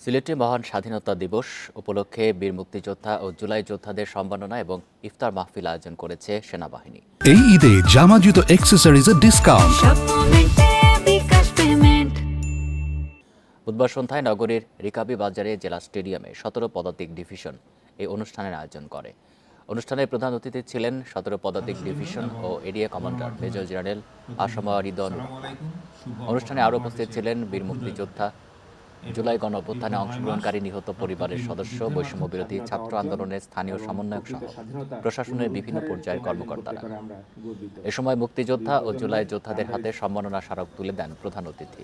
সিলেটে মহান স্বাধীনতা দিবস উপলক্ষে বীর মুক্তিযোদ্ধা ও জুলাই যোদ্ধাদের সম্মাননা এবং ইফতার মাহফিল আয়োজন করেছে সেনাবাহিনী। এই ঈদে জামা জুতো অ্যাক্সেসরিজের ডিসকাউন্ট। বুধবার সন্ধ্যায় নগরীর রিকাবি বাজারে জেলা স্টেডিয়ামে 17 পদাতিক ডিভিশন এই অনুষ্ঠানের আয়োজন করে। অনুষ্ঠানে প্রধান অতিথি ছিলেন 17 পদাতিক ডিভিশন ও area commander major general Asama Ridwan. অনুষ্ঠানে আরও উপস্থিত ছিলেন বীর মুক্তিযোদ্ধা, জুলাই গণ অভ্যুত্থানে অংশগ্রহণকারী নিহত পরিবারের সদস্য, বৈষম্য বিরোধী ছাত্র আন্দোলনের স্থানীয় সমন্বয়ক সহ প্রশাসনের বিভিন্ন পর্যায়ের কর্মকর্তারা। এ সময় মুক্তিযোদ্ধা ও জুলাই যোদ্ধাদের হাতে সম্মাননা স্মারক তুলে দেন প্রধান অতিথি।